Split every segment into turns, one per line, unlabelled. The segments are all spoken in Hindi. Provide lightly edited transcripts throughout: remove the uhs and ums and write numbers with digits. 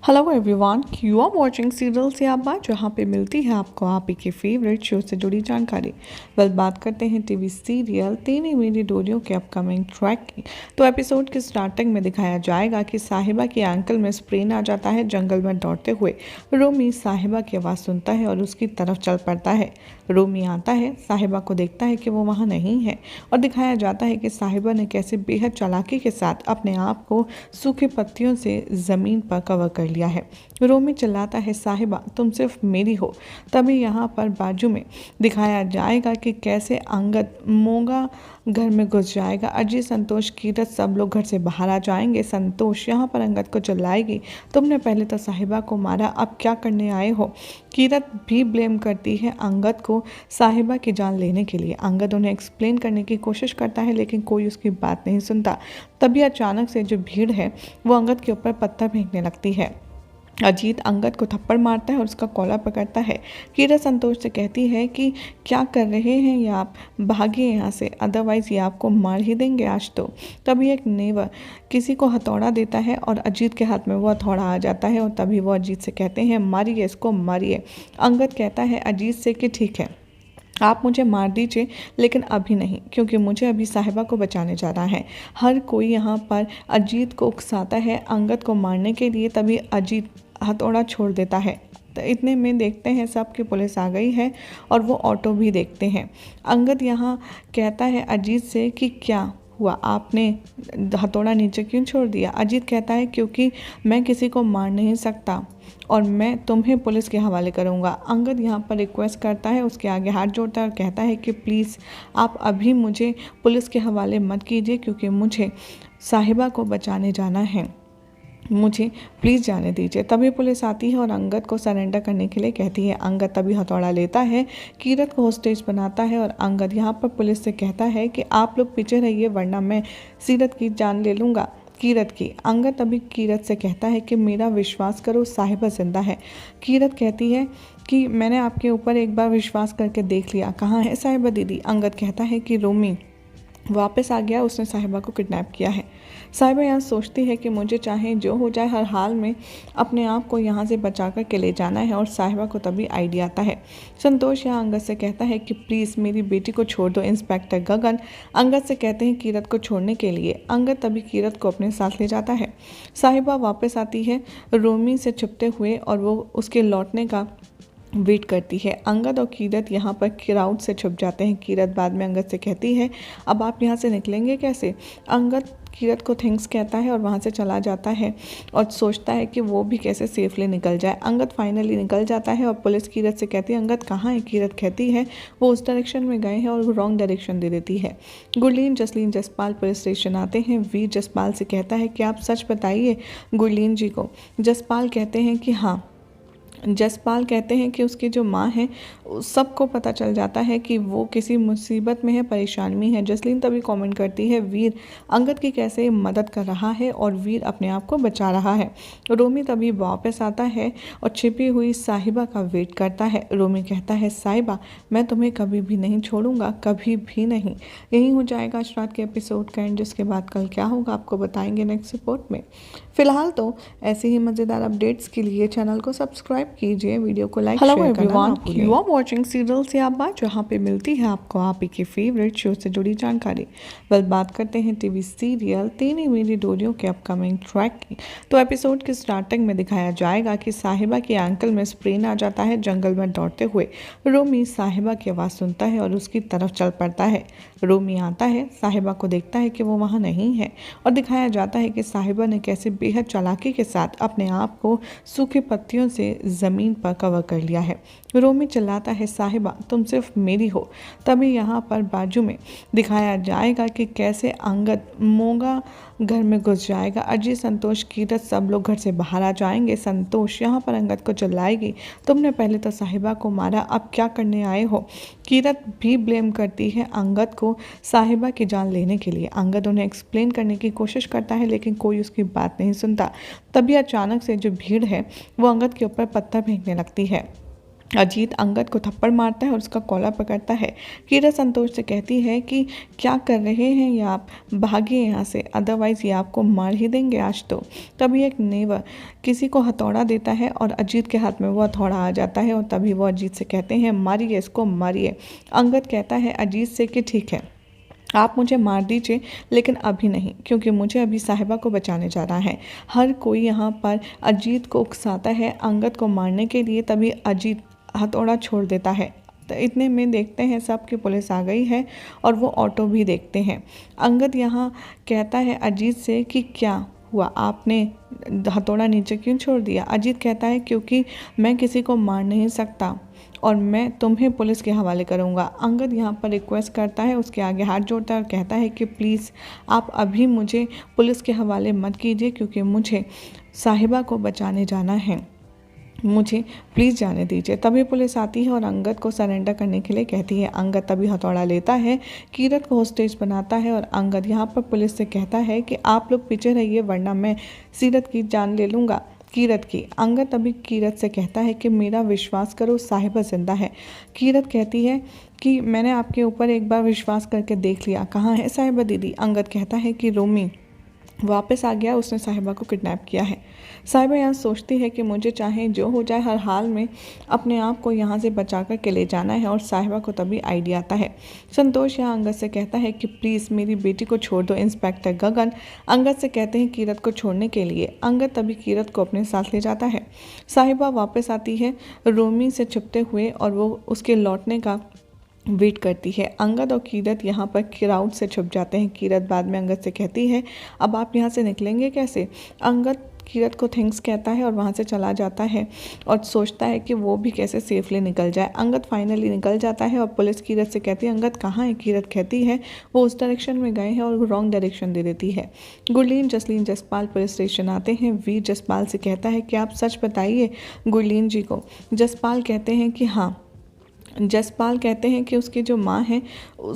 Hello everyone, you are watching serial से आप बात, जहाँ पे मिलती है आपको आप ही के फेवरेट शो से जुड़ी जानकारी। बात करते हैं टीवी सीरियल तेरी मेरी डोरियों के अपकमिंग ट्रैक की। तो एपिसोड के स्टार्टिंग में दिखाया जाएगा कि साहिबा के एंकल में स्प्रेन आ जाता है। जंगल में दौड़ते हुए रोमी साहिबा की आवाज़ सुनता है और उसकी तरफ चल पड़ता है। रोमी आता है, साहिबा को देखता है कि वो वहाँ नहीं है और दिखाया जाता है कि साहिबा ने कैसे बेहद चालाकी के साथ अपने आप को सूखे पत्तियों से ज़मीन पर कवर कर लिया है। रोमी चिल्लाता है, साहिबा तुम सिर्फ मेरी हो। तभी यहाँ पर बाजू में दिखाया जाएगा कि कैसे अंगद मोगा घर में घुस जाएगा। अजय, संतोष, कीरत सब लोग घर से बाहर आ जाएंगे। संतोष यहाँ पर अंगद को चिल्लाएगी, तुमने पहले तो साहिबा को मारा, अब क्या करने आए हो। कीरत भी ब्लेम करती है अंगद को साहिबा की जान लेने के लिए। अंगद उन्हें एक्सप्लेन करने की कोशिश करता है लेकिन कोई उसकी बात नहीं सुनता। तभी अचानक से जो भीड़ है वो अंगद के ऊपर पत्थर फेंकने लगती है। अजीत अंगद को थप्पड़ मारता है और उसका कॉलर पकड़ता है। कीरत संतोष से कहती है कि क्या कर रहे हैं ये आप, भागिए यहाँ से, अदरवाइज़ ये आपको मार ही देंगे आज तो। तभी एक नेवर किसी को हथौड़ा देता है और अजीत के हाथ में वो हथौड़ा आ जाता है और तभी वो अजीत से कहते हैं, मारिए इसको, मारिए। अंगद कहता है अजीत से कि ठीक है, आप मुझे मार दीजिए लेकिन अभी नहीं, क्योंकि मुझे अभी साहिबा को बचाने जाना है। हर कोई यहाँ पर अजीत को उकसाता है अंगद को मारने के लिए। तभी अजीत हथौड़ा छोड़ देता है। तो इतने में देखते हैं सब की पुलिस आ गई है और वो ऑटो भी देखते हैं। अंगद यहाँ कहता है अजीत से कि क्या हुआ, आपने हथौड़ा नीचे क्यों छोड़ दिया। अजीत कहता है क्योंकि मैं किसी को मार नहीं सकता और मैं तुम्हें पुलिस के हवाले करूंगा। अंगद यहाँ पर रिक्वेस्ट करता है, उसके आगे हाथ जोड़ता है और कहता है कि प्लीज़ आप अभी मुझे पुलिस के हवाले मत कीजिए, क्योंकि मुझे साहिबा को बचाने जाना है, मुझे प्लीज़ जाने दीजिए। तभी पुलिस आती है और अंगद को सरेंडर करने के लिए कहती है। अंगद तभी हथौड़ा लेता है, कीरत को होस्टेज बनाता है और अंगद यहाँ पर पुलिस से कहता है कि आप लोग पीछे रहिए वरना मैं सीरत की जान ले लूँगा, कीरत की। अंगद तभी कीरत से कहता है कि मेरा विश्वास करो, साहिबा जिंदा है। कीरत कहती है कि मैंने आपके ऊपर एक बार विश्वास करके देख लिया, कहाँ है साहिबा दीदी। अंगद कहता है कि रोमी वापस आ गया, उसने साहिबा को किडनैप किया है। साहिबा यहाँ सोचती है कि मुझे चाहे जो हो जाए, हर हाल में अपने आप को यहाँ से बचा कर के ले जाना है। और साहिबा को तभी आइडिया आता है। संतोष यहाँ अंगद से कहता है कि प्लीज़ मेरी बेटी को छोड़ दो, इंस्पेक्टर गगन। अंगद से कहते हैं कीरत को छोड़ने के लिए। अंगद तभी कीरत को अपने साथ ले जाता है। साहिबा वापस आती है रोमी से छुपते हुए और वो उसके लौटने का वेट करती है। अंगद और कीरत यहाँ पर क्राउड से छुप जाते हैं। कीरत बाद में अंगद से कहती है, अब आप यहाँ से निकलेंगे कैसे। अंगद कीरत को थैंक्स कहता है और वहाँ से चला जाता है और सोचता है कि वो भी कैसे सेफली निकल जाए। अंगद फाइनली निकल जाता है और पुलिस कीरत से कहती है, अंगद कहाँ है। कीरत कहती है वो उस डायरेक्शन में गए हैं और वो रॉन्ग डायरेक्शन दे देती है। गुरलीन, जसलीन, जसपाल पुलिस स्टेशन आते हैं। वीर जसपाल से कहता है कि आप सच बताइए गुरलीन जी को। जसपाल कहते हैं कि हाँ। जसपाल कहते हैं कि उसकी जो माँ है सबको पता चल जाता है कि वो किसी मुसीबत में है, परेशानी में है। जसलीन तभी कमेंट करती है, वीर अंगद की कैसे मदद कर रहा है और वीर अपने आप को बचा रहा है। रोमी तभी वापस आता है और छिपी हुई साहिबा का वेट करता है। रोमी कहता है, साहिबा मैं तुम्हें कभी भी नहीं छोड़ूंगा, कभी भी नहीं। यही हो जाएगा आज रात के एपिसोड का एंड, जिसके बाद कल क्या होगा आपको बताएंगे नेक्स्ट रिपोर्ट में। फिलहाल तो ऐसे ही मज़ेदार अपडेट्स के लिए चैनल को सब्सक्राइब कीजिए, वीडियो को लाइक शेयर करना ना भूलिए। यू आर वॉचिंग सीरियल से आप बात, जहाँ पे मिलती है आपको आप ही के फेवरेट शो से जुड़ी जानकारी। बात करते हैं टीवी सीरियल तेरी मेरी डोरियों के अपकमिंग ट्रैक की। तो एपिसोड के स्टार्टिंग में दिखाया जाएगा कि साहिबा के एंकल में स्प्रेन आ जाता है। जंगल में दौड़ते हुए रोमी साहिबा की आवाज़ सुनता है और उसकी तरफ चल पड़ता है। रोमी आता है, साहिबा को देखता है कि वो वहाँ नहीं है और दिखाया जाता है कि साहिबा ने कैसे बेहद चालाकी के साथ अपने आप को सूखे पत्तियों से ज़मीन पर कवर कर लिया है। रोमी चिल्लाता है, साहिबा तुम सिर्फ मेरी हो। तभी यहाँ पर बाजू में दिखाया जाएगा कि कैसे अंगद मोगा घर में घुस जाएगा। अजय, संतोष, कीरत सब लोग घर से बाहर आ जाएंगे। संतोष यहाँ पर अंगद को चिल्लाएगी, तुमने पहले तो साहिबा को मारा, अब क्या करने आए हो। कीरत भी ब्लेम करती है अंगद को साहिबा की जान लेने के लिए। अंगद उन्हें एक्सप्लेन करने की कोशिश करता है लेकिन कोई उसकी बात नहीं सुनता। तभी अचानक से जो भीड़ है वो अंगद के ऊपर पत्थर फेंकने लगती है। अजीत अंगद को थप्पड़ मारता है और उसका कॉलर पकड़ता है। कीरत संतोष से कहती है कि क्या कर रहे हैं ये आप, भागिए यहाँ से, अदरवाइज़ ये आपको मार ही देंगे आज तो। तभी एक नेवर किसी को हथौड़ा देता है और अजीत के हाथ में वो हथौड़ा आ जाता है और तभी वो अजीत से कहते हैं मारिए इसको मारिए। अंगद कहता है अजीत से कि ठीक है आप मुझे मार दीजिए लेकिन अभी नहीं, क्योंकि मुझे अभी साहिबा को बचाने जाना है। हर कोई यहाँ पर अजीत को उकसाता है अंगद को मारने के लिए, तभी अजीत हथौड़ा छोड़ देता है। तो इतने में देखते हैं सब कि पुलिस आ गई है और वो ऑटो भी देखते हैं। अंगद यहाँ कहता है अजीत से कि क्या हुआ, आपने हथौड़ा नीचे क्यों छोड़ दिया। अजीत कहता है क्योंकि मैं किसी को मार नहीं सकता और मैं तुम्हें पुलिस के हवाले करूंगा। अंगद यहाँ पर रिक्वेस्ट करता है, उसके आगे हाथ जोड़ता है और कहता है कि प्लीज़ आप अभी मुझे पुलिस के हवाले मत कीजिए, क्योंकि मुझे साहिबा को बचाने जाना है, मुझे प्लीज़ जाने दीजिए। तभी पुलिस आती है और अंगद को सरेंडर करने के लिए कहती है। अंगद तभी हथौड़ा लेता है, कीरत को होस्टेज बनाता है और अंगद यहाँ पर पुलिस से कहता है कि आप लोग पीछे रहिए वरना मैं सीरत की जान ले लूँगा, कीरत की। अंगद तभी कीरत से कहता है कि मेरा विश्वास करो साहिबा जिंदा है। कीरत कहती है कि मैंने आपके ऊपर एक बार विश्वास करके देख लिया, कहाँ है साहिबा दीदी। अंगद कहता है कि रोमी वापस आ गया, उसने साहिबा को किडनैप किया है। साहिबा यहाँ सोचती है कि मुझे चाहे जो हो जाए हर हाल में अपने आप को यहाँ से बचा कर के ले जाना है और साहिबा को तभी आइडिया आता है। संतोष यहाँ अंगद से कहता है कि प्लीज़ मेरी बेटी को छोड़ दो इंस्पेक्टर गगन। अंगद से कहते हैं कीरत को छोड़ने के लिए। अंगद तभी कीरत को अपने साथ ले जाता है। साहिबा वापस आती है रोमी से छुपते हुए और वो उसके लौटने का वेट करती है। अंगद और कीरत यहाँ पर क्राउड से छुप जाते हैं। कीरत बाद में अंगद से कहती है अब आप यहाँ से निकलेंगे कैसे। अंगद कीरत को थैंक्स कहता है और वहाँ से चला जाता है और सोचता है कि वो भी कैसे सेफली निकल जाए। अंगद फाइनली निकल जाता है और पुलिस कीरत से कहती है अंगद कहाँ है। कीरत कहती है वो उस डायरेक्शन में गए हैं और रॉन्ग डायरेक्शन दे देती है। गुरलीन जसलीन जसपाल पुलिस स्टेशन आते हैं। वीर जसपाल से कहता है कि आप सच बताइए गुरलीन जी को। जसपाल कहते हैं कि हाँ। जसपाल कहते हैं कि उसकी जो माँ है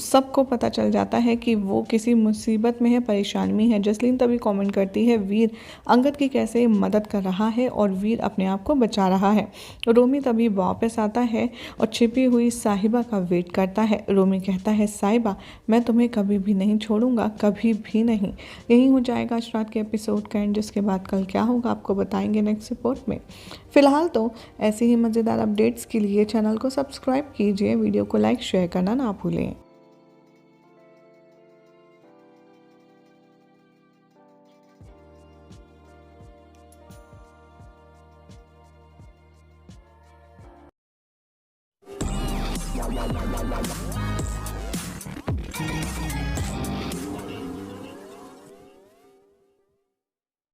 सबको पता चल जाता है कि वो किसी मुसीबत में है, परेशान में है। जसलीन तभी कमेंट करती है वीर अंगद की कैसे मदद कर रहा है और वीर अपने आप को बचा रहा है। रोमी तभी वापस आता है और छिपी हुई साहिबा का वेट करता है। रोमी कहता है साहिबा मैं तुम्हें कभी भी नहीं छोड़ूंगा, कभी भी नहीं। यही हो जाएगा आज रात के एपिसोड का एंड, जिसके बाद कल क्या होगा आपको बताएंगे नेक्स्ट रिपोर्ट में। फिलहाल तो ऐसे ही मज़ेदार अपडेट्स के लिए चैनल को सब्सक्राइब कीजिए, वीडियो को लाइक शेयर करना ना भूलें।